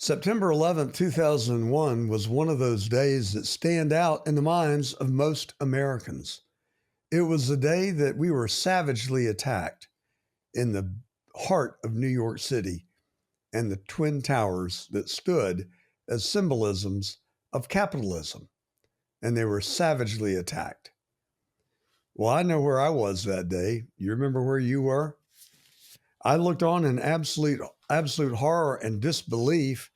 September 11th, 2001 was one of those days that stand out in the minds of most Americans. It was the day that we were savagely attacked in the heart of New York City and the Twin Towers that stood as symbolisms of capitalism, and they were savagely attacked. Well, I know where I was that day. You remember where you were? I looked on in absolute horror and disbelief,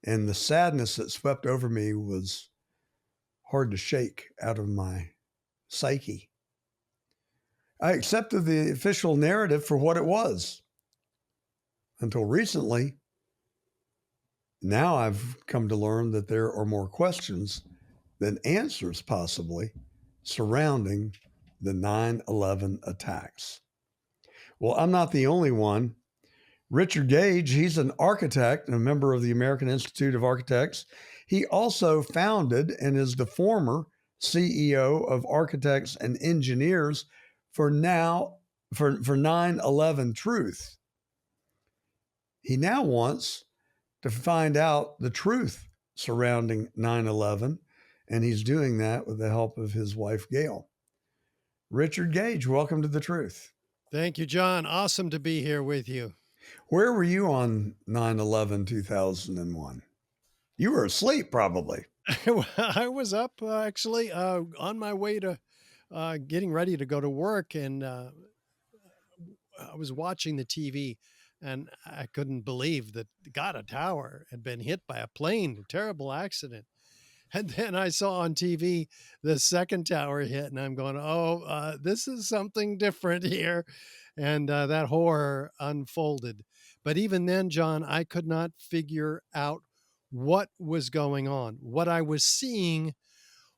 and the sadness that swept over me was hard to shake out of my psyche. I accepted the official narrative for what it was until recently. Now I've come to learn that there are more questions than answers, possibly, surrounding the 9/11 attacks. Well, I'm not the only one. Richard Gage, he's an architect and a member of the American Institute of Architects. He also founded and is the former CEO of Architects and Engineers for 9/11 Truth. He now wants to find out the truth surrounding 9/11, and he's doing that with the help of his wife, Gail. Richard Gage, welcome to The Truth. Thank you, John. Awesome to be here with you. Where were you on 9/11, 2001? You were asleep, probably. I was up actually on my way to getting ready to go to work, and I was watching the TV, and I couldn't believe that, God, a tower had been hit by a plane, a terrible accident. And then I saw on TV the second tower hit, and I'm going, this is something different here. And that horror unfolded. But even then, John, I could not figure out what was going on. What I was seeing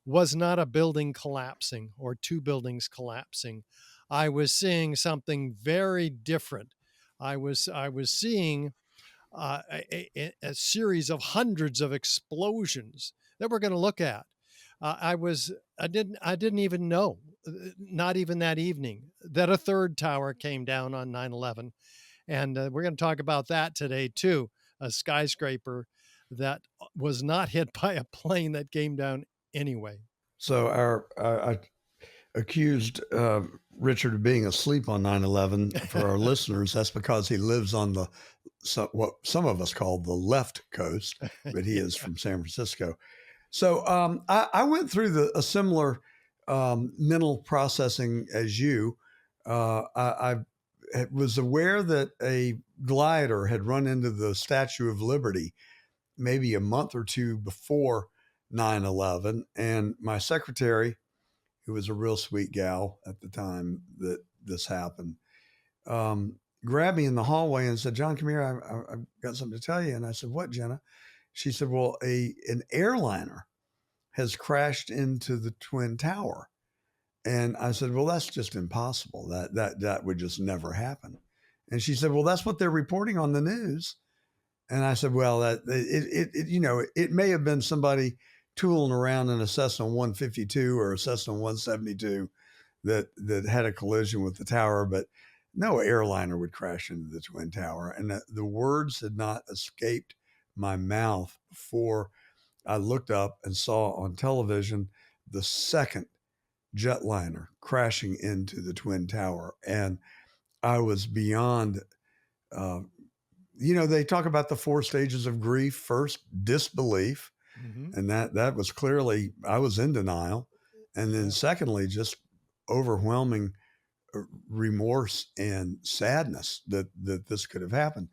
was not a building collapsing or two buildings collapsing. I was seeing something very different. I was seeing a series of hundreds of explosions that we're going to look at. I didn't even know, not even that evening, that a third tower came down on 9/11. And we're going to talk about that today too. A skyscraper that was not hit by a plane that came down anyway. So I accused Richard of being asleep on 9/11. For our listeners, that's because he lives on what some of us call the left coast, but he is from San Francisco. So I went through a similar mental processing as you. I was aware that a glider had run into the Statue of Liberty maybe a month or two before 9/11. And my secretary, who was a real sweet gal at the time that this happened, grabbed me in the hallway and said, "John, come here. I've got something to tell you." And I said, "What, Jenna?" She said, "Well, an airliner has crashed into the Twin Tower." And I said, "Well, that's just impossible. That would just never happen." And she said, "Well, that's what they're reporting on the news." And I said, "Well, it may have been somebody tooling around in a Cessna 152 or a Cessna 172 that had a collision with the tower, but no airliner would crash into the Twin Tower." And the words had not escaped my mouth before I looked up and saw on television the second jetliner crashing into the Twin Tower. And I was beyond, they talk about the 4 stages of grief. First, disbelief. Mm-hmm. And that was clearly, I was in denial. And then secondly, just overwhelming remorse and sadness that this could have happened.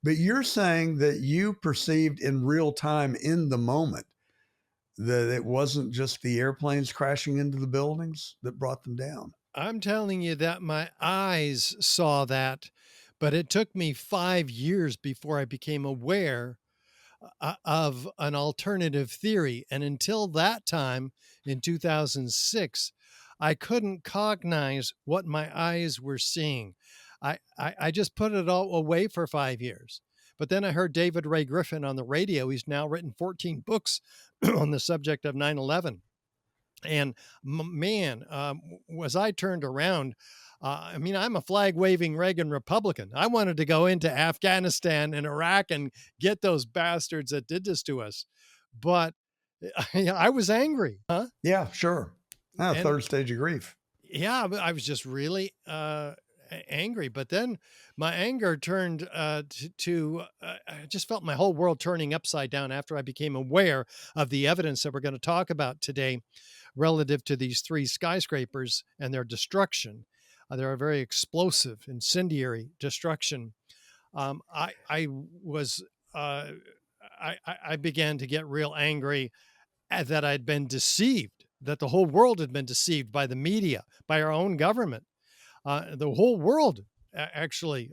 But you're saying that you perceived in real time, in the moment, that it wasn't just the airplanes crashing into the buildings that brought them down. I'm telling you that my eyes saw that, but it took me 5 years before I became aware of an alternative theory. And until that time, in 2006, I couldn't cognize what my eyes were seeing. I just put it all away for 5 years. But then I heard David Ray Griffin on the radio. He's now written 14 books on the subject of 9/11. And man, was I turned around. I mean, I'm a flag waving Reagan Republican. I wanted to go into Afghanistan and Iraq and get those bastards that did this to us. But I was angry, huh? Yeah, sure. Ah, And third stage of grief. yeah, I was just really angry. But then my anger turned I just felt my whole world turning upside down after I became aware of the evidence that we're going to talk about today relative to these three skyscrapers and their destruction. They're a very explosive, incendiary destruction. I was, uh, I began to get real angry that I'd been deceived, that the whole world had been deceived by the media, by our own government. The whole world, actually,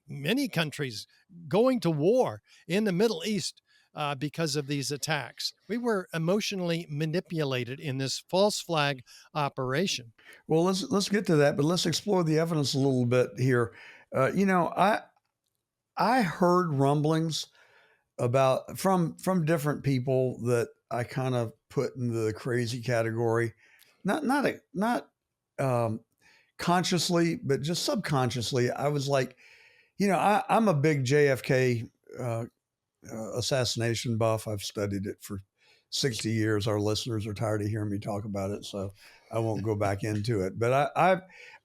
many countries going to war in the Middle East because of these attacks. We were emotionally manipulated in this false flag operation. Well, let's get to that, but let's explore the evidence a little bit here. You know, I heard rumblings about from different people that I kind of put into the crazy category, not um, consciously, but just subconsciously. I was like, I'm a big JFK uh, assassination buff. I've studied it for 60 years. Our listeners are tired of hearing me talk about it, so I won't go back into it. But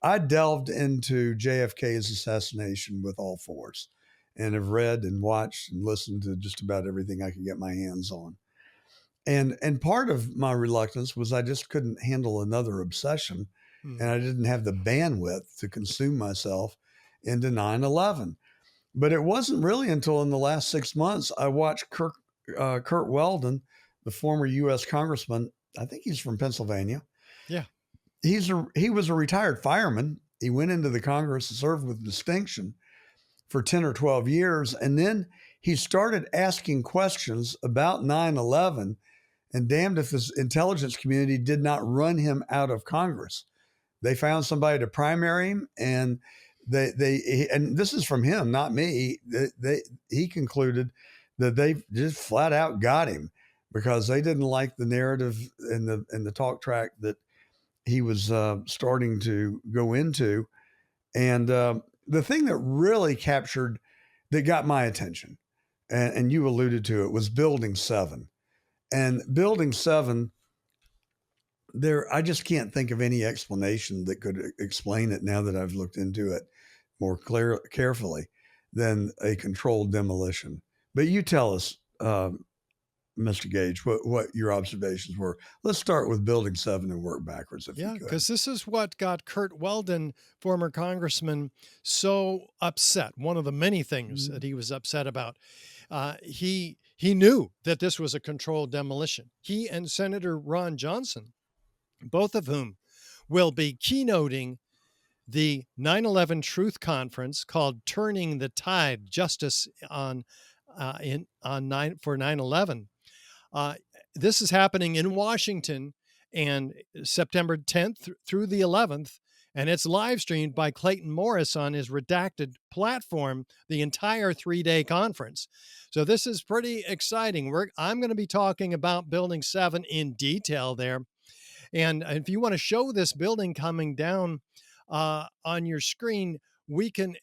I delved into JFK's assassination with all fours, and have read and watched and listened to just about everything I could get my hands on. And part of my reluctance was I just couldn't handle another obsession, Hmm. and I didn't have the bandwidth to consume myself into 9/11. But it wasn't really until in the last 6 months I watched Kurt Weldon, the former U.S. congressman. I think he's from Pennsylvania. Yeah. He was a retired fireman. He went into the Congress and served with distinction for 10 or 12 years. And then he started asking questions about 9/11, and damned if his intelligence community did not run him out of Congress. They found somebody to primary him, and and this is from him, not me. He concluded that they just flat out got him because they didn't like the narrative and the talk track that he was starting to go into. And the thing that really captured, that got my attention, and you alluded to it, was Building 7. And Building 7, I just can't think of any explanation that could explain it now that I've looked into it more carefully than a controlled demolition. But you tell us, Mr. Gage, what your observations were. Let's start with Building 7 and work backwards, if you Yeah, could. because this is what got Kurt Weldon, former congressman, so upset. One of the many things that he was upset about. He knew that this was a controlled demolition. He and Senator Ron Johnson, both of whom will be keynoting the 9/11 Truth Conference called "Turning the Tide: Justice on in on 9/11." Uh, this is happening in Washington, and September 10th through the 11th, and it's live streamed by Clayton Morris on his redacted platform, the entire 3-day conference. So this is pretty exciting. I'm going to be talking about Building 7 in detail there. And if you want to show this building coming down on your screen,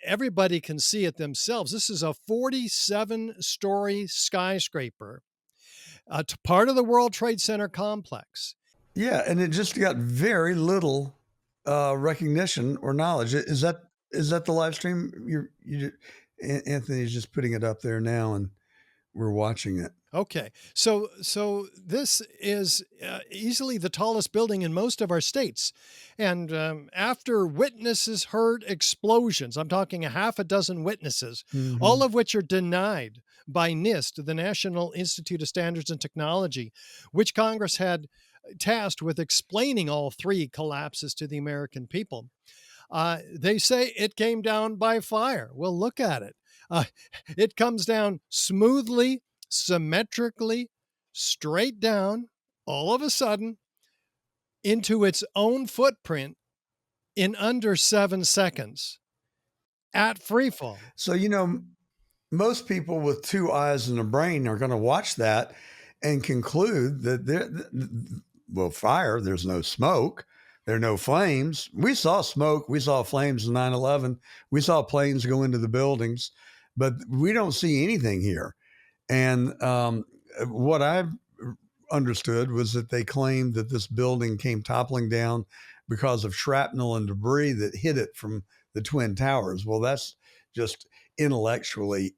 everybody can see it themselves. This is a 47-story skyscraper, part of the World Trade Center complex. Yeah, and it just got very little recognition or knowledge. Is that the live stream? Anthony's just putting it up there now, and we're watching it. Okay, so this is easily the tallest building in most of our states, and after witnesses heard explosions, I'm talking a half a dozen witnesses, all Mm-hmm. of which are denied by NIST, the National Institute of Standards and Technology, which Congress had tasked with explaining all three collapses to the American people. They say it came down by fire. Well, look at it. Uh, it comes down smoothly, symmetrically, straight down, all of a sudden, into its own footprint in under 7 seconds at free fall. So, most people with two eyes and a brain are going to watch that and conclude that well, fire. There's no smoke. There are no flames. We saw smoke. We saw flames in 9/11. We saw planes go into the buildings, but we don't see anything here. And what I've understood was that they claimed that this building came toppling down because of shrapnel and debris that hit it from the Twin Towers. Well, that's just intellectually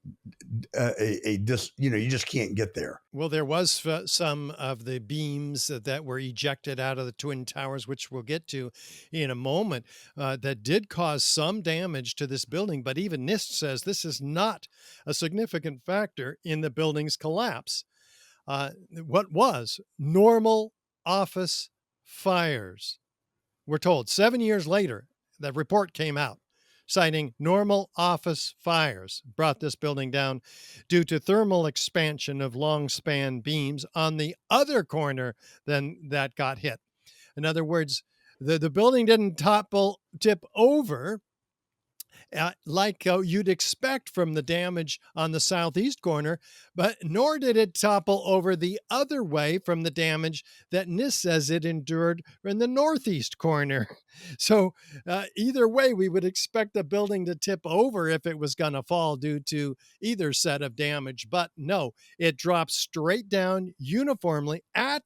you just can't get there. Well, there was some of the beams that were ejected out of the Twin Towers, which we'll get to in a moment, that did cause some damage to this building. But even NIST says this is not a significant factor in the building's collapse. What was normal office fires? We're told 7 years later, the report came out citing normal office fires brought this building down due to thermal expansion of long span beams on the other corner than that got hit. In other words, the building didn't tip over like you'd expect from the damage on the southeast corner, but nor did it topple over the other way from the damage that NIST says it endured in the northeast corner. So either way, we would expect the building to tip over if it was going to fall due to either set of damage. But no, it dropped straight down uniformly at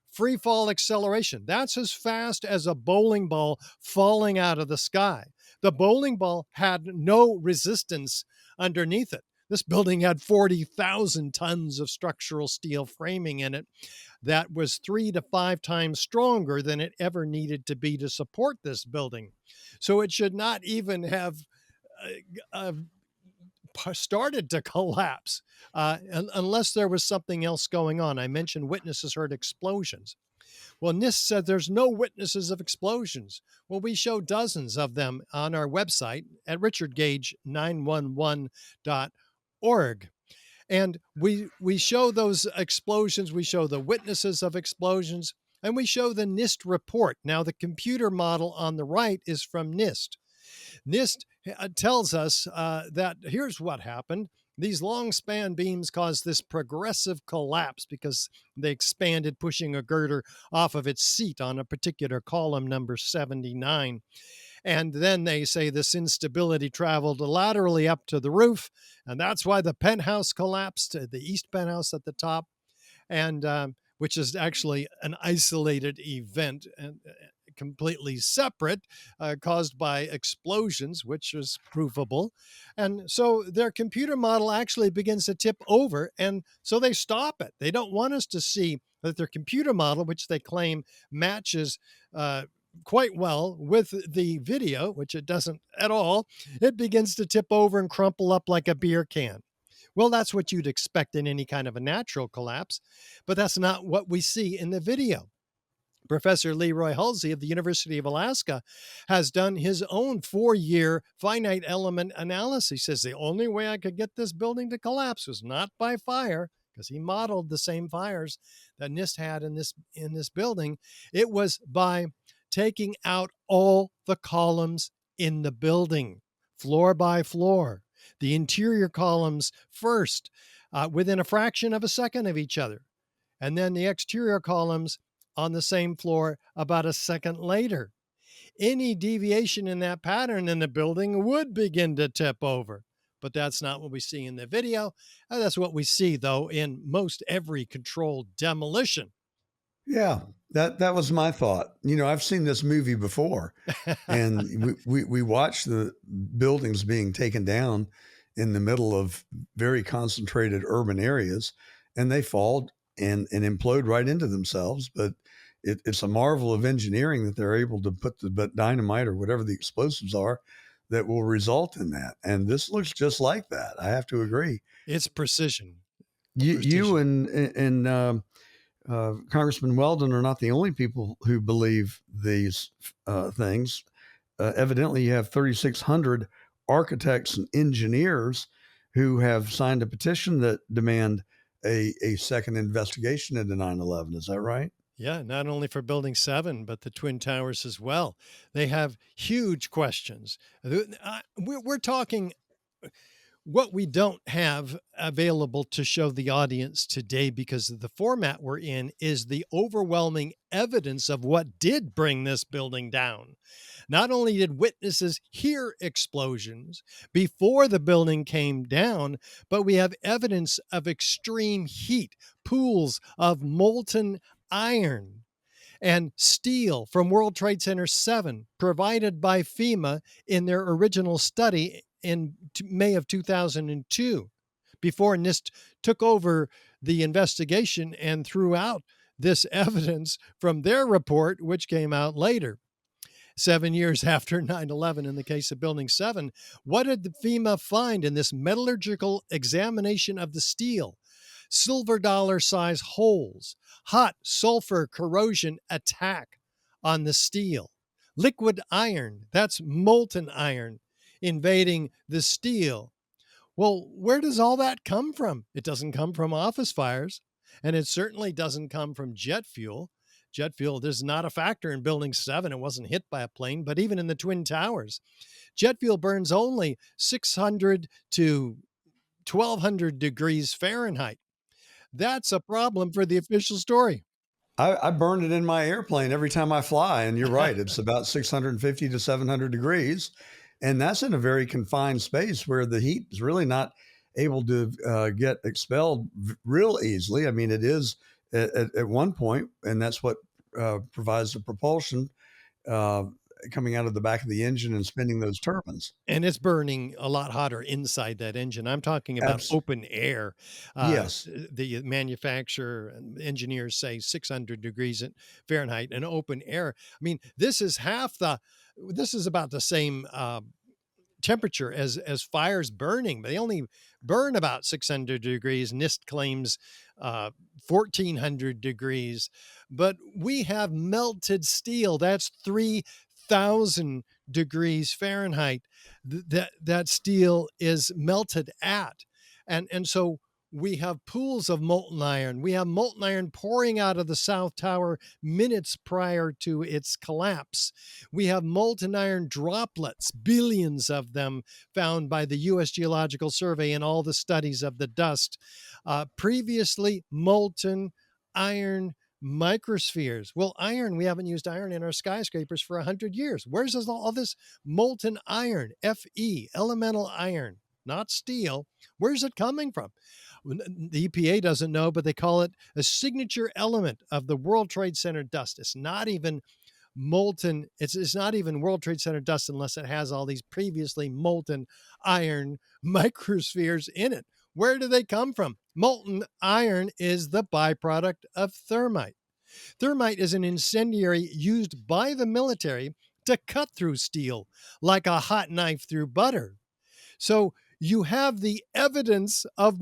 free fall acceleration. That's as fast as a bowling ball falling out of the sky. The bowling ball had no resistance underneath it. This building had 40,000 tons of structural steel framing in it that was 3 to 5 times stronger than it ever needed to be to support this building. So it should not even have uh, started to collapse unless there was something else going on. I mentioned witnesses heard explosions. Well, NIST said there's no witnesses of explosions. Well, we show dozens of them on our website at richardgage911.org. And we show those explosions, we show the witnesses of explosions, and we show the NIST report. Now, the computer model on the right is from NIST. NIST tells us that here's what happened. These long span beams caused this progressive collapse because they expanded, pushing a girder off of its seat on a particular column, number 79. And then they say this instability traveled laterally up to the roof, and that's why the penthouse collapsed, the east penthouse at the top, and which is actually an isolated event and completely separate, caused by explosions, which is provable. And so their computer model actually begins to tip over, and so they stop it. They don't want us to see that their computer model, which they claim matches quite well with the video, which it doesn't at all, it begins to tip over and crumple up like a beer can. Well, that's what you'd expect in any kind of a natural collapse, but that's not what we see in the video. Professor Leroy Halsey of the University of Alaska has done his own 4-year finite element analysis. He says the only way I could get this building to collapse was not by fire, because he modeled the same fires that NIST had in this building. It was by taking out all the columns in the building, floor by floor. The interior columns first, within a fraction of a second of each other, and then the exterior columns on the same floor about a second later. Any deviation in that pattern in the building would begin to tip over. But that's not what we see in the video. That's what we see, though, in most every controlled demolition. Yeah, that was my thought. I've seen this movie before, and we watched the buildings being taken down in the middle of very concentrated urban areas, and they fall and implode right into themselves. But it's a marvel of engineering that they're able to put the dynamite or whatever the explosives are that will result in that. And this looks just like that. I have to agree. It's precision. You and Congressman Weldon are not the only people who believe these things. Evidently, you have 3,600 architects and engineers who have signed a petition that demand a second investigation into 9/11. Is that right? Yeah, not only for Building 7, but the Twin Towers as well. They have huge questions. We're talking What we don't have available to show the audience today, because of the format we're in, is the overwhelming evidence of what did bring this building down. Not only did witnesses hear explosions before the building came down, but we have evidence of extreme heat, pools of molten iron and steel from World Trade Center 7, provided by FEMA in their original study in May of 2002, before NIST took over the investigation and threw out this evidence from their report, which came out later. 7 years after 9/11, in the case of Building 7, what did the FEMA find in this metallurgical examination of the steel? Silver dollar size holes, hot sulfur corrosion attack on the steel, liquid iron, that's molten iron, invading the steel. Well, where does all that come from? It doesn't come from office fires, and it certainly doesn't come from jet fuel. Jet fuel is not a factor in Building 7. It wasn't hit by a plane, but even in the Twin Towers, jet fuel burns only 600 to 1200 degrees Fahrenheit. That's a problem for the official story. I burn it in my airplane every time I fly, and you're right, it's about 650 to 700 degrees, and that's in a very confined space where the heat is really not able to get expelled real easily. I mean, it is at one point, and that's what provides the propulsion uh, coming out of the back of the engine and spinning those turbines. And it's burning a lot hotter inside that engine. I'm talking about Abs- open air. yes. The manufacturer and engineers say 600 degrees Fahrenheit and open air. I mean, this is about the same temperature as fires burning, but they only burn about 600 degrees. NIST claims 1400 degrees, but we have melted steel. That's 3000 degrees Fahrenheit that steel is melted at. And so we have pools of molten iron. We have molten iron pouring out of the South Tower minutes prior to its collapse. We have molten iron droplets, billions of them found by the U.S. Geological Survey in all the studies of the dust. Previously, molten iron microspheres. Well, iron, we haven't used iron in our skyscrapers for 100 years. Where's all this molten iron, Fe, elemental iron, not steel? Where's it coming from? The EPA doesn't know, but they call it a signature element of the World Trade Center dust. It's not even molten, it's not even World Trade Center dust unless it has all these previously molten iron microspheres in it. Where do they come from? Molten iron is the byproduct of thermite. Thermite is an incendiary used by the military to cut through steel like a hot knife through butter. So you have the evidence of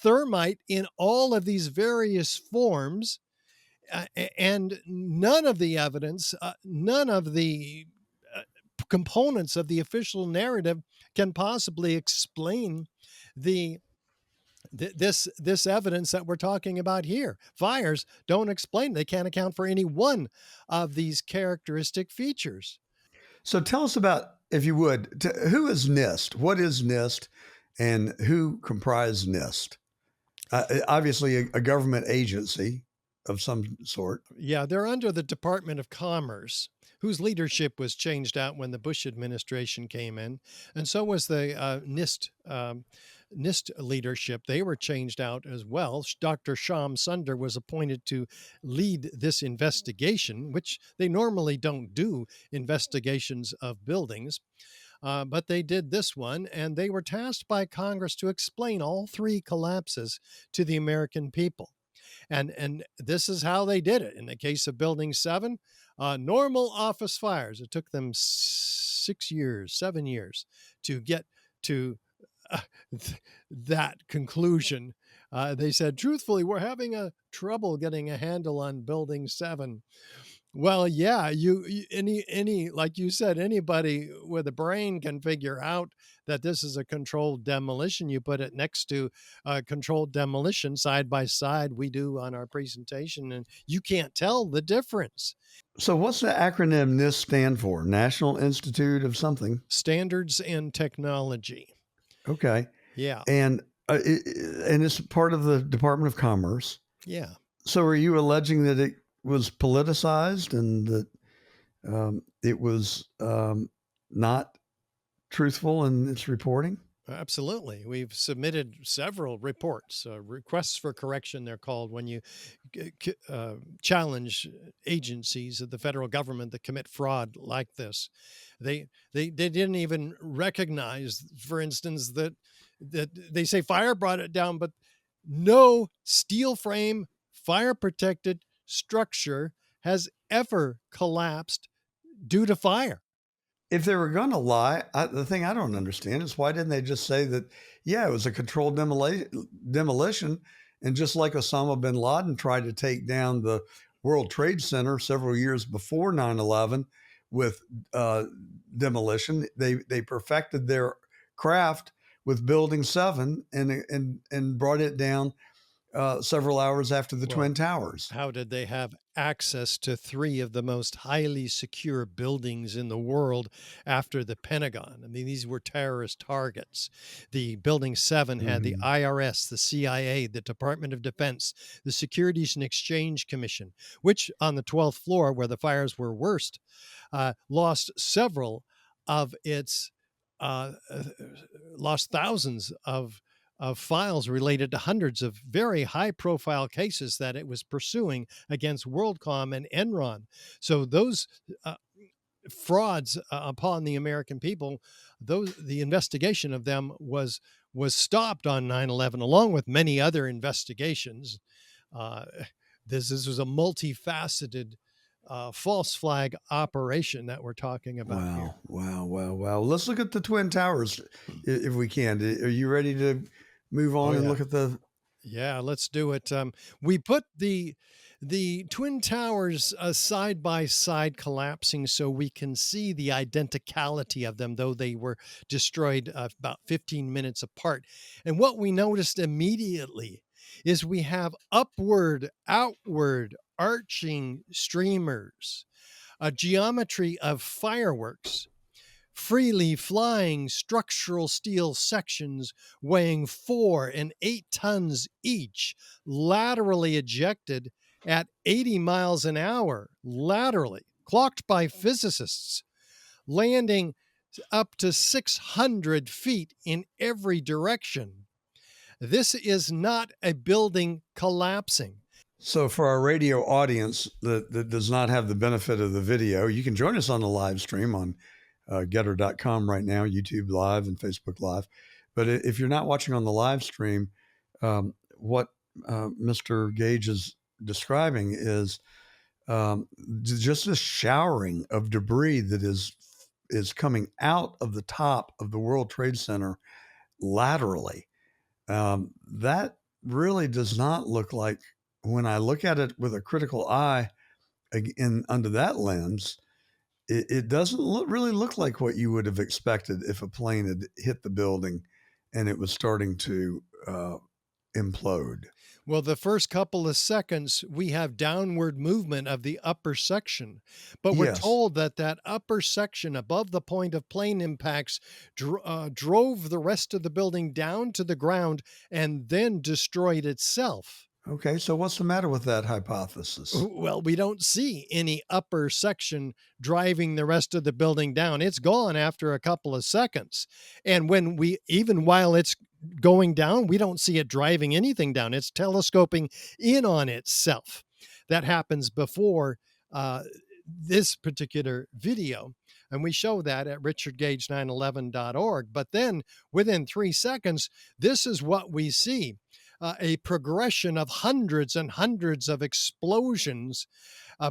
thermite in all of these various forms, and none of the evidence, none of the components of the official narrative can possibly explain the this evidence that we're talking about here. Fires don't explain; they can't account for any one of these characteristic features. So tell us about, if you would, who is NIST? What is NIST, and who comprise NIST? Obviously, a government agency of some sort. Yeah, they're under the Department of Commerce, whose leadership was changed out when the Bush administration came in, and so was the NIST. NIST leadership, they were changed out as well. Dr. Sham Sunder was appointed to lead this investigation, which they normally don't do investigations of buildings. But they did this one, and they were tasked by Congress to explain all three collapses to the American people. And this is how they did it. In the case of Building 7, normal office fires. It took them 6 years, 7 years to get to uh, that conclusion. They said, truthfully, we're having a trouble getting a handle on Building 7. Well, yeah, any like you said, anybody with a brain can figure out that this is a controlled demolition. You put it next to controlled demolition side by side. We do on our presentation, and you can't tell the difference. So what's the acronym NIST stand for? National Institute of something. Standards and technology. Okay. Yeah. and and it's part of the Department of Commerce. Yeah. So, are you alleging that it was politicized and that it was not truthful in its reporting? Absolutely. We've submitted several reports, requests for correction, they're called when you challenge agencies of the federal government that commit fraud like this. They didn't even recognize, for instance, that they say fire brought it down, but no steel frame, fire protected structure has ever collapsed due to fire. If they were going to lie, the thing I don't understand is why didn't they just say that, yeah, it was a controlled demolition. And just like Osama bin Laden tried to take down the World Trade Center several years before 9/11 with demolition, they perfected their craft with Building 7 and brought it down several hours after the Well, Twin Towers. how did they have access to three of the most highly secure buildings in the world after the Pentagon? I mean, these were terrorist targets. The Building 7 had the Mhm. IRS, the CIA, the Department of Defense, the Securities and Exchange Commission, which on the 12th floor, where the fires were worst, lost several of its, uh, uh, lost thousands of files related to hundreds of very high profile cases that it was pursuing against WorldCom and Enron. So those uh, frauds upon the American people, those the investigation of them was stopped on 9/11, along with many other investigations. Uh, this was a multifaceted false flag operation that we're talking about here. Wow, wow, wow, wow. Let's look at the Twin Towers if we can. Are you ready to move Oh on and yeah. look at the Yeah, let's do it. We put the twin towers side by side, collapsing, so we can see the identicality of them, though they were destroyed about 15 minutes apart. And what we noticed immediately is we have upward, outward, arching streamers, a geometry of fireworks, freely flying structural steel sections weighing 4 and 8 tons each, laterally ejected at 80 miles an hour, laterally, clocked by physicists, landing up to 600 feet in every direction. This is not a building collapsing. So, for our radio audience that does not have the benefit of the video, you can join us on the live stream on getter.com right now, YouTube Live and Facebook Live. But if you're not watching on the live stream, what Mr. Gage is describing is just a showering of debris that is coming out of the top of the World Trade Center laterally. That really does not look like, when I look at it with a critical eye in under that lens, it doesn't really look like what you would have expected if a plane had hit the building and it was starting to implode. Well, the first couple of seconds, we have downward movement of the upper section, but we're Yes. told that that upper section above the point of plane impacts drove the rest of the building down to the ground and then destroyed itself. Okay. So what's the matter with that hypothesis? Well, we don't see any upper section driving the rest of the building down. It's gone after a couple of seconds. And even while it's going down, we don't see it driving anything down. It's telescoping in on itself. That happens before this particular video. And we show that at richardgage911.org. But then within 3 seconds, this is what we see, a progression of hundreds and hundreds of explosions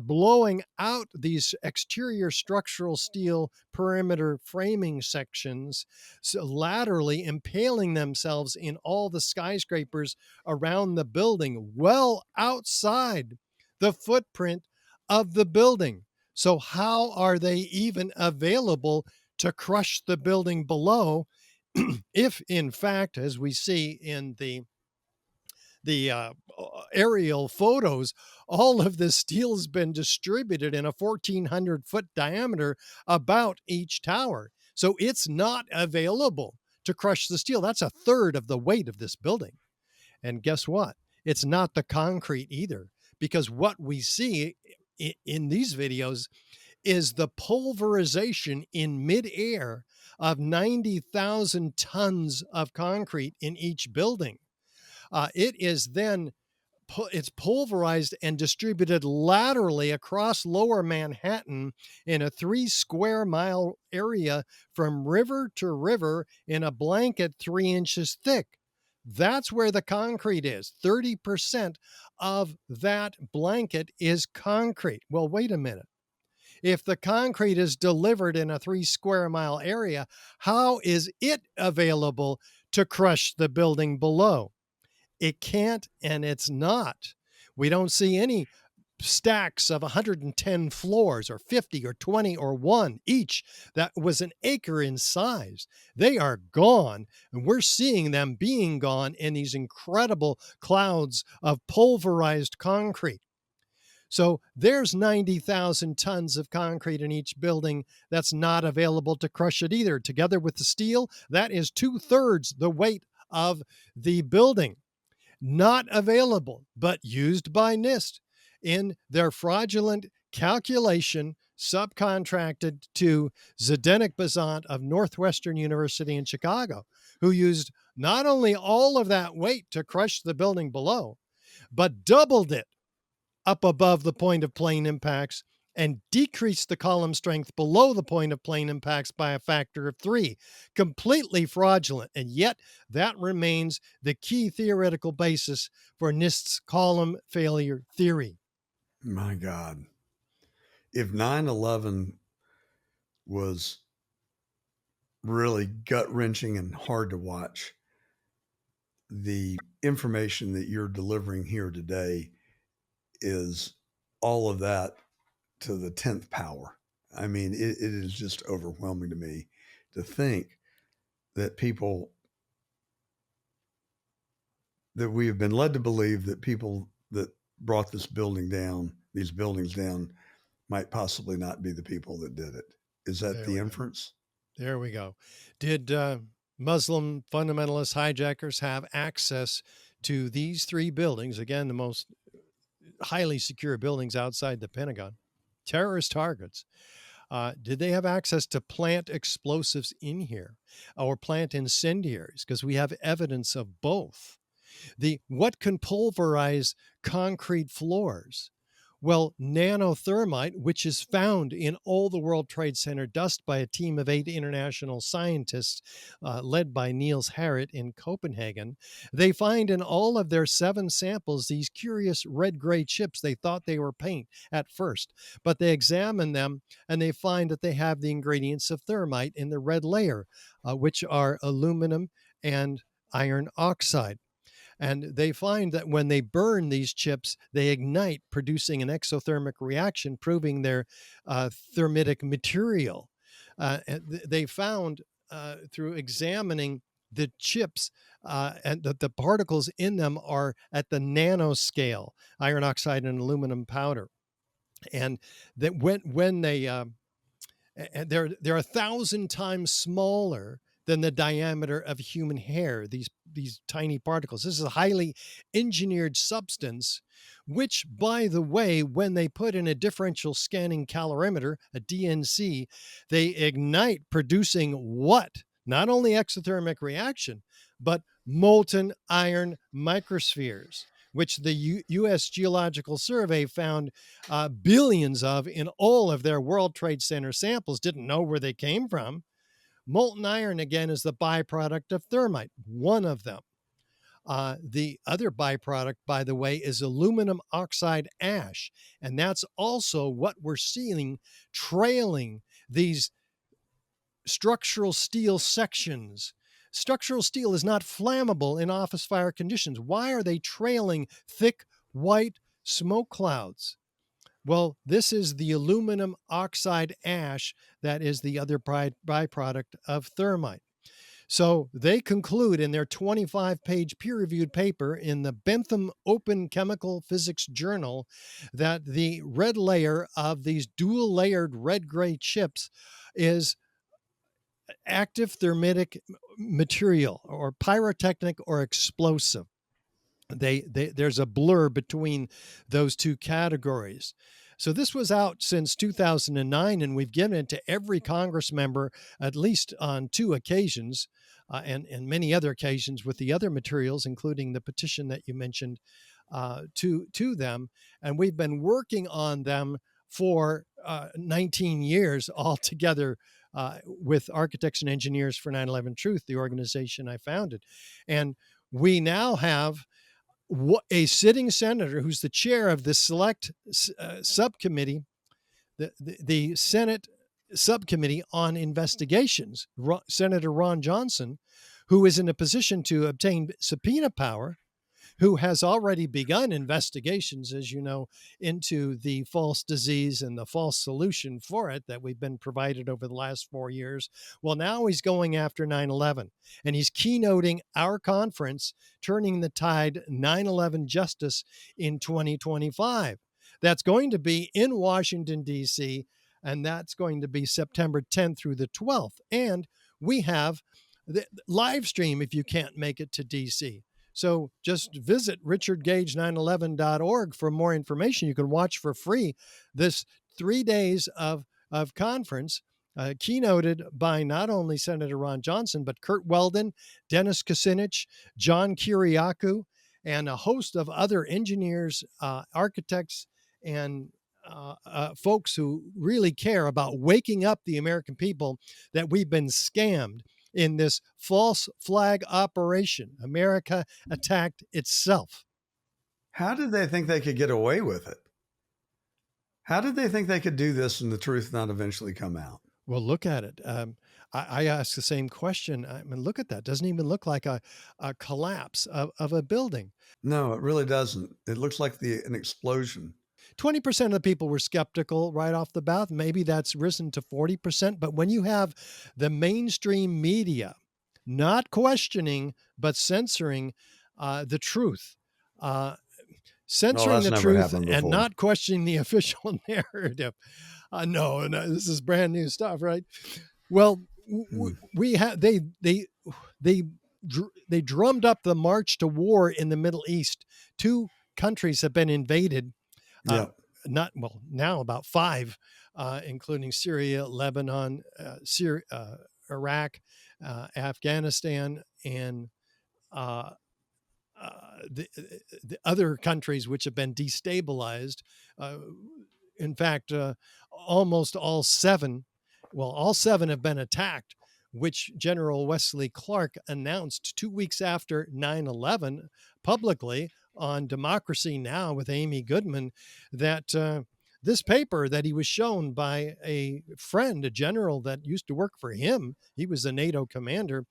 blowing out these exterior structural steel perimeter framing sections, so laterally impaling themselves in all the skyscrapers around the building, well outside the footprint of the building. So, how are they even available to crush the building below if, in fact, as we see in the aerial photos, all of the steel has been distributed in a 1,400-foot diameter about each tower. So it's not available to crush the steel. That's a third of the weight of this building. And guess what? It's not the concrete either, because what we see in these videos is the pulverization in midair of 90,000 tons of concrete in each building. It is then it's pulverized and distributed laterally across lower Manhattan in a 3 square mile area from river to river in a blanket 3 inches thick. That's where the concrete is. 30% of that blanket is concrete. Well, wait a minute. If the concrete is delivered in a 3 square mile area, how is it available to crush the building below? It can't, and it's not. We don't see any stacks of 110 floors or 50 or 20 or one each that was an acre in size. They are gone, and we're seeing them being gone in these incredible clouds of pulverized concrete. So there's 90,000 tons of concrete in each building that's not available to crush it either. Together with the steel, that is 2/3 the weight of the building. Not available, but used by NIST in their fraudulent calculation, subcontracted to Zdenek Bazant of Northwestern University in Chicago, who used not only all of that weight to crush the building below, but doubled it up above the point of plane impacts and decreased the column strength below the point of plane impacts by a factor of 3. Completely fraudulent. And yet, that remains the key theoretical basis for NIST's column failure theory. My God. If 9/11 was really gut wrenching and hard to watch, the information that you're delivering here today is all of that to the 10th power. I mean, it is just overwhelming to me to think that we have been led to believe that people that brought these buildings down, might possibly not be the people that did it. Is that the inference? There we go. Did Muslim fundamentalist hijackers have access to these 3 buildings? Again, the most highly secure buildings outside the Pentagon, terrorist targets. Did they have access to plant explosives in here or plant incendiaries? Because we have evidence of both. What can pulverize concrete floors? Well, nanothermite, which is found in all the World Trade Center dust by a team of 8 international scientists led by Niels Harrit in Copenhagen, they find in all of their 7 samples these curious red-gray chips. They thought they were paint at first, but they examine them and they find that they have the ingredients of thermite in the red layer, which are aluminum and iron oxide. And they find that when they burn these chips, they ignite, producing an exothermic reaction, proving their thermitic material. They found through examining the chips and that the particles in them are at the nanoscale, iron oxide and aluminum powder. And that when they and they're 1,000 times smaller than the diameter of human hair, these tiny particles. This is a highly engineered substance, which, by the way, when they put in a differential scanning calorimeter, a DNC, they ignite, producing what? Not only exothermic reaction, but molten iron microspheres, which the U.S. Geological Survey found billions of in all of their World Trade Center samples. Didn't know where they came from. Molten iron, again, is the byproduct of thermite, one of them. The other byproduct, by the way, is aluminum oxide ash. And that's also what we're seeing trailing these structural steel sections. Structural steel is not flammable in office fire conditions. Why are they trailing thick white smoke clouds? Well, this is the aluminum oxide ash that is the other byproduct of thermite. So they conclude in their 25-page peer-reviewed paper in the Bentham Open Chemical Physics Journal that the red layer of these dual-layered red-gray chips is active thermitic material or pyrotechnic or explosive. There's a blur between those two categories. So this was out since 2009, and we've given it to every Congress member at least on two occasions, and many other occasions with the other materials, including the petition that you mentioned, to them. And we've been working on them for 19 years altogether, with Architects and Engineers for 9/11 Truth, the organization I founded. And we now have a sitting senator who's the chair of the select subcommittee, the Senate subcommittee on investigations, Senator Ron Johnson, who is in a position to obtain subpoena power, who has already begun investigations, as you know, into the false disease and the false solution for it that we've been provided over the last 4 years. Well, now he's going after 9/11, and he's keynoting our conference, Turning the Tide 9/11 Justice in 2025. That's going to be in Washington, D.C., and that's going to be September 10th through the 12th. And we have the live stream if you can't make it to DC. So just visit richardgage911.org for more information. You can watch for free this 3 days of conference, keynoted by not only Senator Ron Johnson, but Kurt Weldon, Dennis Kucinich, John Kiriakou, and a host of other engineers, architects, and folks who really care about waking up the American people that we've been scammed in this false flag operation. America attacked itself. How did they think they could get away with it? How did they think they could do this and the truth not eventually come out? Well, look at it. I ask the same question. I mean, look at that. Doesn't even look like a collapse of a building. No, it really doesn't. It looks like an explosion. 20% of the people were skeptical right off the bat. Maybe that's risen to 40%. But when you have the mainstream media not questioning, but censoring the truth, censoring the truth and not questioning the official narrative. No, this is brand new stuff, right? Well, we had they drummed up the march to war in the Middle East. Two countries have been invaded. Now about five, including Syria, Lebanon, Iraq, Afghanistan, and the other countries which have been destabilized. In fact, almost all seven have been attacked, which General Wesley Clark announced 2 weeks after 9/11 publicly on Democracy Now! With Amy Goodman, that this paper that he was shown by a friend, a general that used to work for him, he was a NATO commander,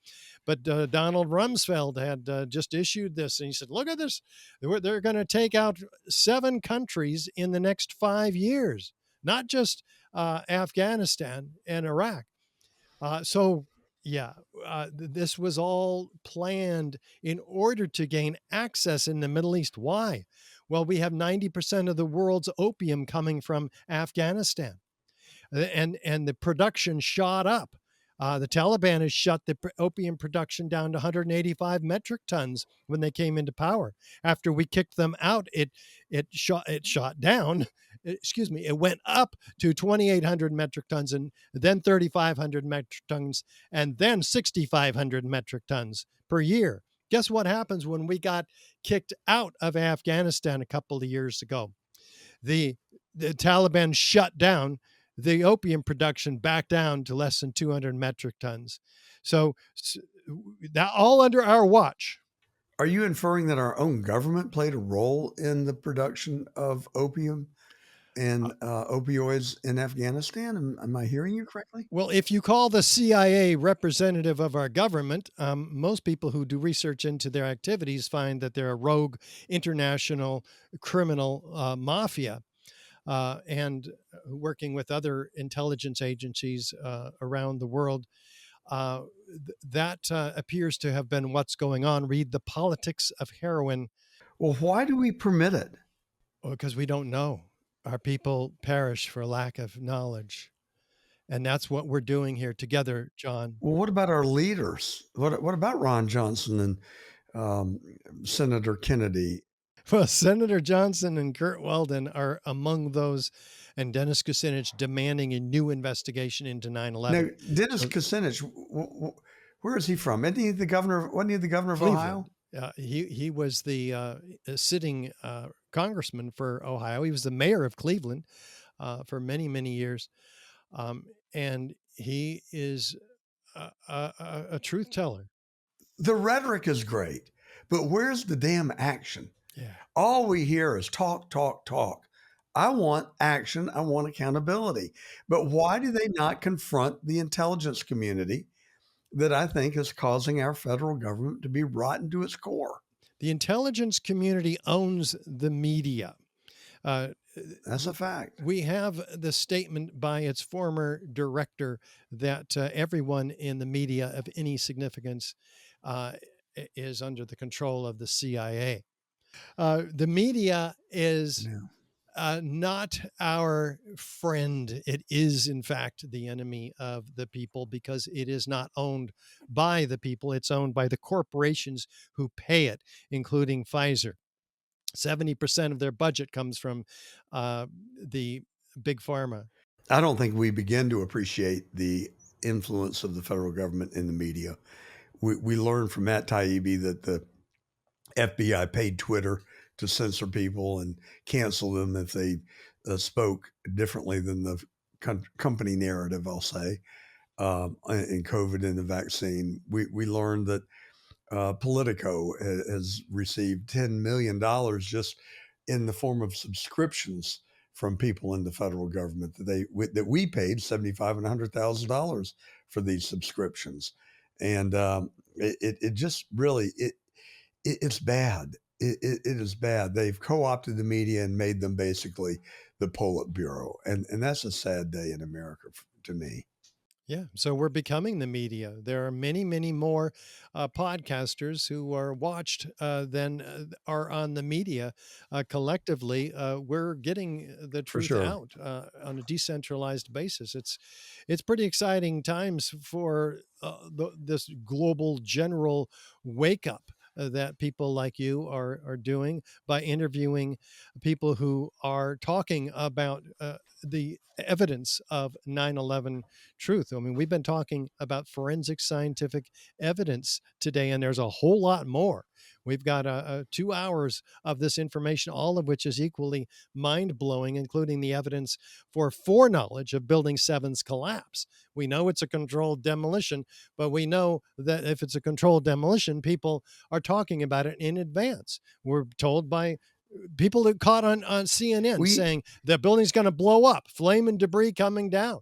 but Donald Rumsfeld had just issued this, and he said, look at this, they're going to take out 7 countries in the next 5 years, not just Afghanistan and Iraq. This was all planned in order to gain access in the Middle East. Why? Well, we have 90% of the world's opium coming from Afghanistan, and the production shot up. The Taliban has shut the opium production down to 185 metric tons when they came into power. After we kicked them out, it shot down. Excuse me, it went up to 2,800 metric tons, and then 3,500 metric tons, and then 6,500 metric tons per year. Guess what happens when we got kicked out of Afghanistan a couple of years ago? The Taliban shut down the opium production back down to less than 200 metric tons. So that all under our watch. Are you inferring that our own government played a role in the production of opium and opioids in Afghanistan? Am I hearing you correctly? Well, if you call the CIA representative of our government, most people who do research into their activities find that they're a rogue international criminal mafia. And working with other intelligence agencies around the world. That appears to have been what's going on. Read The Politics of Heroin. Well, why do we permit it? Well, because we don't know. Our people perish for lack of knowledge. And that's what we're doing here together, John. Well, what about our leaders? What about Ron Johnson and um, Senator Kennedy? Well, Senator Johnson and Kurt Weldon are among those, and Dennis Kucinich demanding a new investigation into Now, 9/11. Dennis So Kucinich, where is he from? Isn't he the governor? Wasn't he the governor of Cleveland, Ohio? he was the sitting congressman for Ohio. He was the mayor of Cleveland for many years, and he is a truth teller. The rhetoric is great, but where's the damn action? Yeah. All we hear is talk, talk, talk. I want action. I want accountability. But why do they not confront the intelligence community that I think is causing our federal government to be rotten to its core? The intelligence community owns the media. Uh, That's a fact. we have the statement by its former director that everyone in the media of any significance uh, is under the control of the CIA. The media is Yeah. not our friend. It is, in fact, the enemy of the people because it is not owned by the people. It's owned by the corporations who pay it, including Pfizer. 70% of their budget comes from the big pharma. I don't think we begin to appreciate the influence of the federal government in the media. We learned from Matt Taibbi that the FBI paid Twitter to censor people and cancel them if they spoke differently than the company narrative, I'll say, in COVID and the vaccine. We learned that Politico has received $10 million just in the form of subscriptions from people in the federal government that we paid $75,000 and $100,000 for these subscriptions, and it just really it's bad. It is bad. They've co-opted the media and made them basically the Politburo, and that's a sad day in America to me. Yeah, so we're becoming the media. There are many more podcasters who are watched than are on the media. Collectively, we're getting the For truth sure. out on a decentralized basis. It's pretty exciting times for this global general wake up. That people like you are doing by interviewing people who are talking about the evidence of 9/11 truth. I mean, we've been talking about forensic scientific evidence today, and there's a whole lot more. We've got 2 hours of this information, all of which is equally mind blowing, including the evidence for foreknowledge of Building 7's collapse. We know it's a controlled demolition, but we know that if it's a controlled demolition, people are talking about it in advance. We're told by people that caught on CNN We saying the building's going to blow up, flame and debris coming down.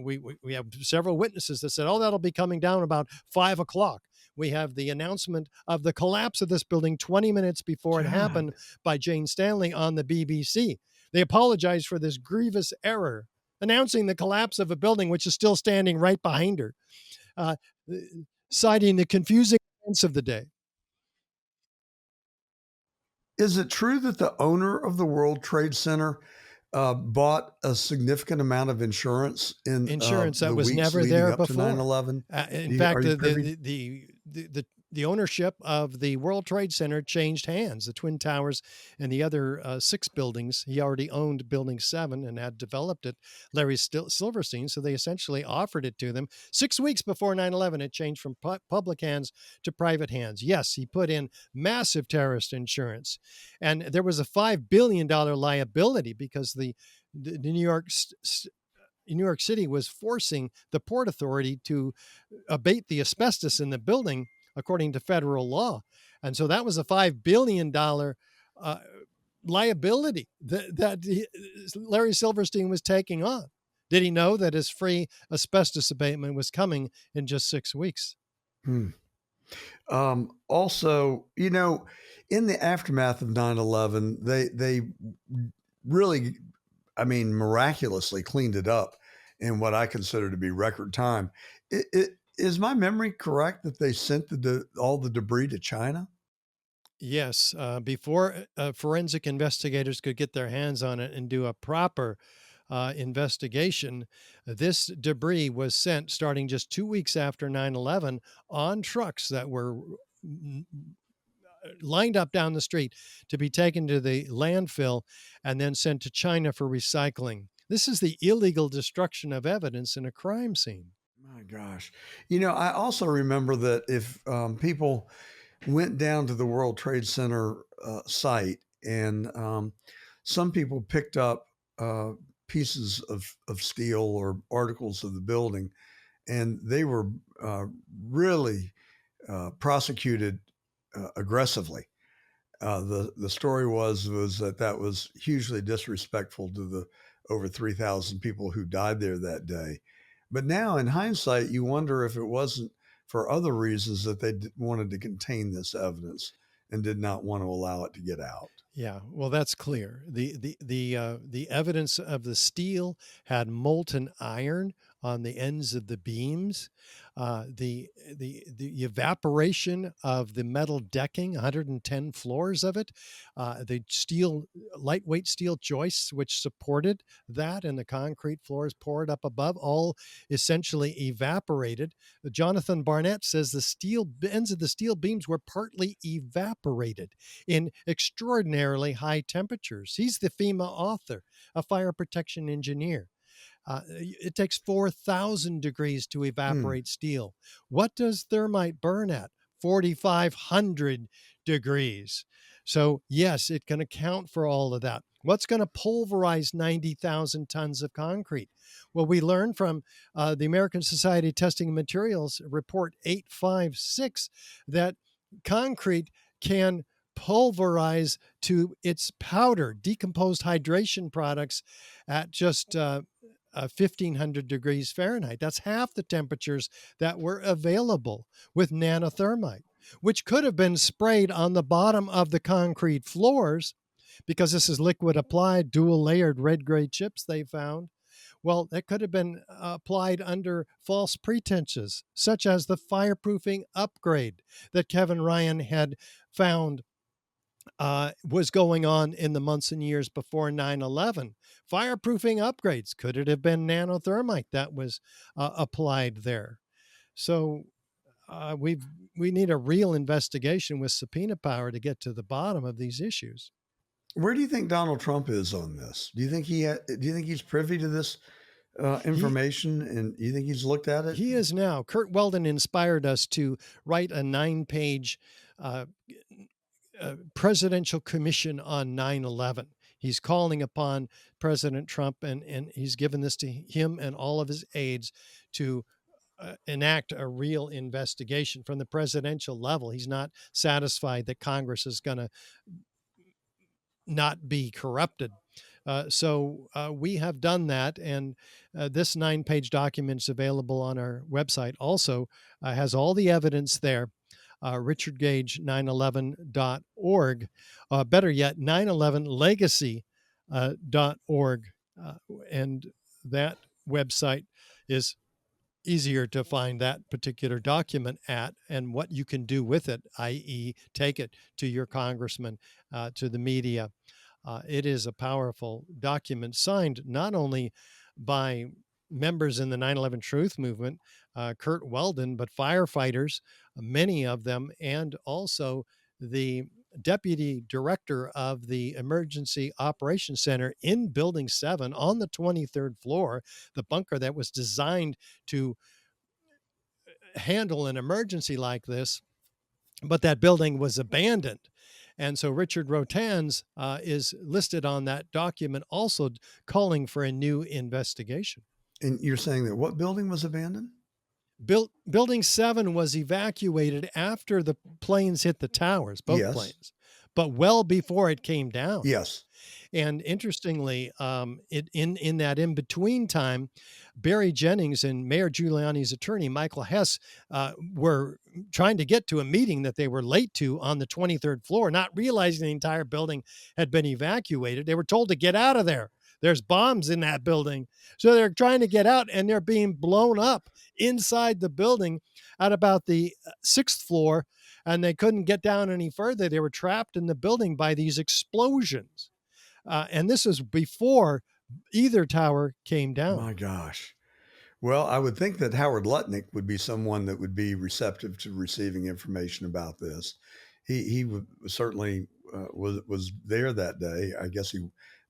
We have several witnesses that said, oh, that'll be coming down about 5 o'clock. We have the announcement of the collapse of this building 20 minutes before it God, happened by Jane Stanley on the BBC. They apologized for this grievous error, announcing the collapse of a building which is still standing right behind her, uh, citing the confusing events of the day. is it true that the owner of the World Trade Center bought a significant amount of insurance in Insurance that the was weeks never leading there up to before. 9/11? In Are fact, you privy? the ownership of the World Trade Center changed hands. The Twin Towers and the other six buildings, he already owned Building 7 and had developed it, Larry Silverstein. So they essentially offered it to them. 6 weeks before 9/11, it changed from public hands to private hands. Yes, he put in massive terrorist insurance. And there was a $5 billion liability because the New York City was forcing the Port Authority to abate the asbestos in the building according to federal law. And so that was a $5 billion uh, liability that Larry Silverstein was taking on. Did he know that his free asbestos abatement was coming in just 6 weeks? Hmm. Also, in the aftermath of 9/11, they really, I mean, miraculously cleaned it up in what I consider to be record time. Is my memory correct that they sent all the debris to China? Yes, before forensic investigators could get their hands on it and do a proper investigation. This debris was sent starting just 2 weeks after 9/11 on trucks that were lined up down the street to be taken to the landfill and then sent to China for recycling. This is the illegal destruction of evidence in a crime scene. My gosh. I also remember that if people went down to the World Trade Center site and some people picked up pieces of steel or articles of the building, and they were really prosecuted aggressively. The story was that was hugely disrespectful to the over 3,000 people who died there that day. But now, in hindsight, you wonder if it wasn't for other reasons that they wanted to contain this evidence and did not want to allow it to get out. Yeah, well, that's clear. The evidence of the steel had molten iron on the ends of the beams. The evaporation of the metal decking, 110 floors of it, the steel lightweight steel joists which supported that, and the concrete floors poured up above, all essentially evaporated. Jonathan Barnett says the steel ends of the steel beams were partly evaporated in extraordinarily high temperatures. He's the FEMA author, a fire protection engineer. It takes 4,000 degrees to Hmm. evaporate steel. What does thermite burn at? 4,500 degrees. So, yes, it can account for all of that. What's going to pulverize 90,000 tons of concrete? Well, we learned from the American Society of Testing Materials report 856 that concrete can pulverize to its powder, decomposed hydration products at just 1,500 degrees Fahrenheit. That's half the temperatures that were available with nanothermite, which could have been sprayed on the bottom of the concrete floors because this is liquid applied, dual layered red gray chips they found. Well, that could have been applied under false pretenses, such as the fireproofing upgrade that Kevin Ryan had found was going on in the months and years before 9/11. Fireproofing upgrades. Could it have been nanothermite that was applied there? So we need a real investigation with subpoena power to get to the bottom of these issues. Where do you think Donald Trump is on this? Do you think he's privy to this He information, and you think he's looked at it? he is now. Kurt Weldon inspired us to write a 9-page uh, presidential commission on 9/11. He's calling upon President Trump, and he's given this to him and all of his aides to enact a real investigation from the presidential level. He's not satisfied that Congress is going to not be corrupted. So we have done that, and this 9-page document is available on our website. Also, has all the evidence there. Richard Gage 911.org. Better yet, 911legacy.org. And that website is easier to find that particular document at, and what you can do with it, i.e., take it to your congressman, to the media. It is a powerful document signed not only by members in the 9/11 Truth Movement, Kurt Weldon, but firefighters, many of them, and also the deputy director of the Emergency Operations Center in Building 7 on the 23rd floor, the bunker that was designed to handle an emergency like this, but that building was abandoned. And so Richard Rotan's is listed on that document, also calling for a new investigation. And you're saying that what building was abandoned? Building 7 was evacuated after the planes hit the towers, both Yes. planes, but well before it came down. Yes. And interestingly, in that in between time, Barry Jennings and Mayor Giuliani's attorney, Michael Hess, were trying to get to a meeting that they were late to on the 23rd floor, not realizing the entire building had been evacuated. They were told to get out of there. There's bombs in that building. So they're trying to get out, and they're being blown up inside the building at about the 6th floor, and they couldn't get down any further. They were trapped in the building by these explosions. And this was before Either tower came down. My gosh. Well, I would think that Howard Lutnick would be someone that would be receptive to receiving information about this. Certainly was there that day. I guess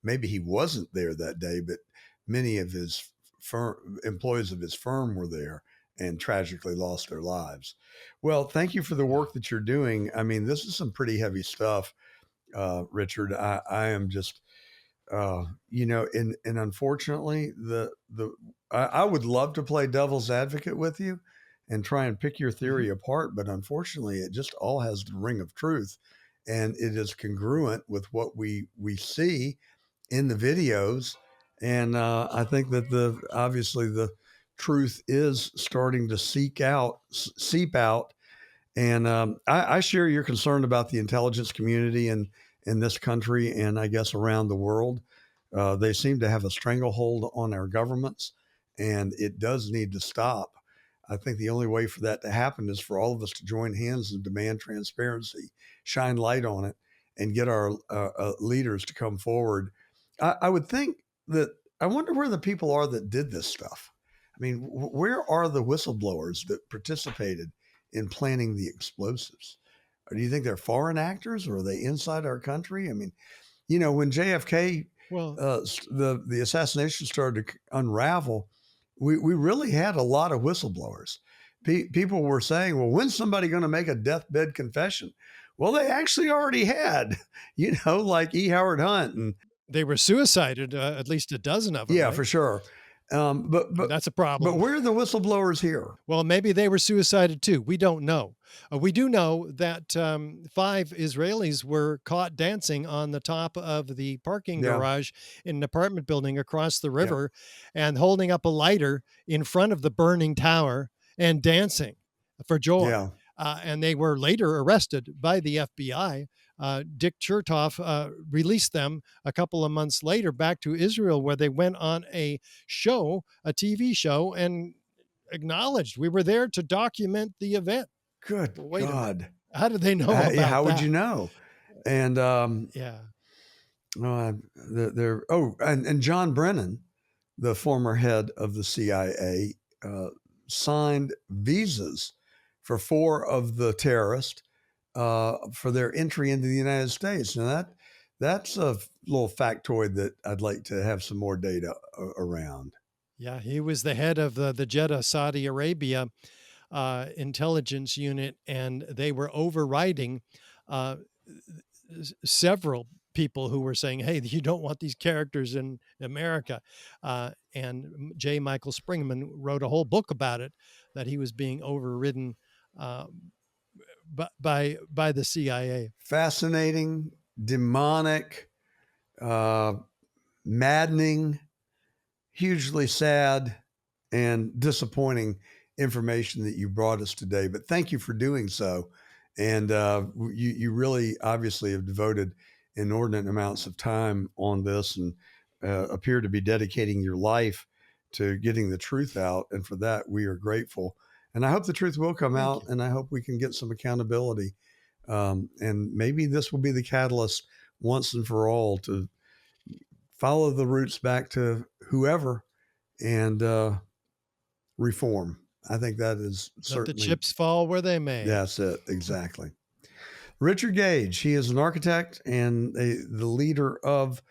maybe he wasn't there that day, but many of his employees of his firm were there and tragically lost their lives. Well, thank you for the Yeah. work that you're doing. I mean, this is some pretty heavy stuff, Richard. I am just and unfortunately, I would love to play devil's advocate with you and try and pick your Hmm. theory apart, but unfortunately, it just all has the ring of truth, and it is congruent with what we see in the videos, and I think that the obviously the truth is starting to seep out, and I share your concern about the intelligence community in this country and I guess around the world. They seem to have a stranglehold on our governments, and it does need to stop. I think the only way for that to happen is for all of us to join hands and demand transparency, shine light on it, and get our leaders to come forward. I would think that I wonder where the people are that did this stuff. I mean, where are the whistleblowers that participated in planning the explosives? Or do you think they're foreign actors or are they inside our country? I mean, when JFK, Well, the assassination started to unravel, we really had a lot of whistleblowers. People were saying, well, when's somebody going to make a deathbed confession? Well, they actually already had, like E. Howard Hunt. And they were suicided, at least a dozen of them, yeah, right? for sure. Um, but, but, That's a but problem. where are the whistleblowers here? Well, maybe they were suicided too. We don't know. We do know that 5 Israelis were caught dancing on the top of the parking Yeah. garage in an apartment building across the Yeah. river and holding up a lighter in front of the burning tower and dancing for joy. Yeah. And they were later arrested by the FBI. Dick Chertoff released them a couple of months later back to Israel, where they went on a show, a TV show, and acknowledged we were there to document the event. Good Well, wait a minute. God. How did they know Yeah, about how would you that? know? And Yeah. and John Brennan, the former head of the CIA, signed visas for 4 of the terrorists for their entry into the United States. Now that's a little factoid that I'd like to have some more data around. Yeah. He was the head of the Jeddah, Saudi Arabia intelligence unit, and they were overriding uh, several people who were saying, "Hey, you don't want these characters in America." And J. Michael Springman wrote a whole book about it, that he was being overridden uh, by the CIA. Fascinating, demonic, uh, maddening, hugely sad and disappointing information that you brought us today. But thank you for doing so. And you really obviously have devoted inordinate amounts of time on this and appear to be dedicating your life to getting the truth out. And for that, we are grateful. And I hope the truth will come Thank out you. and I hope we can get some accountability. And maybe this will be the catalyst once and for all to follow the roots back to whoever and reform. I think that is Let the certainly, chips fall where they may. that's it, exactly. Richard Gage, he is an architect and the leader of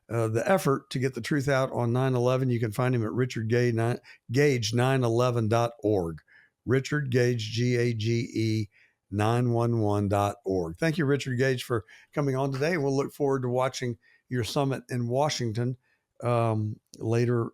the effort to get the truth out on 9/11. You can find him at richardgage911.org. Richard Gage, Gage 911.org. Thank you, Richard Gage, for coming on today. We'll look forward to watching your summit in Washington later,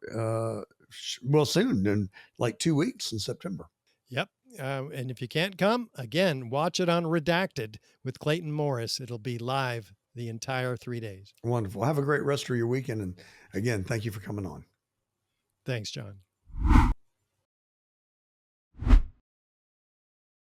soon, in like 2 weeks in September. Yep. And if you can't come, again, watch it on Redacted with Clayton Morris. It'll be live the entire 3 days. Wonderful. Have a great rest of your weekend. And again, thank you for coming on. Thanks, John.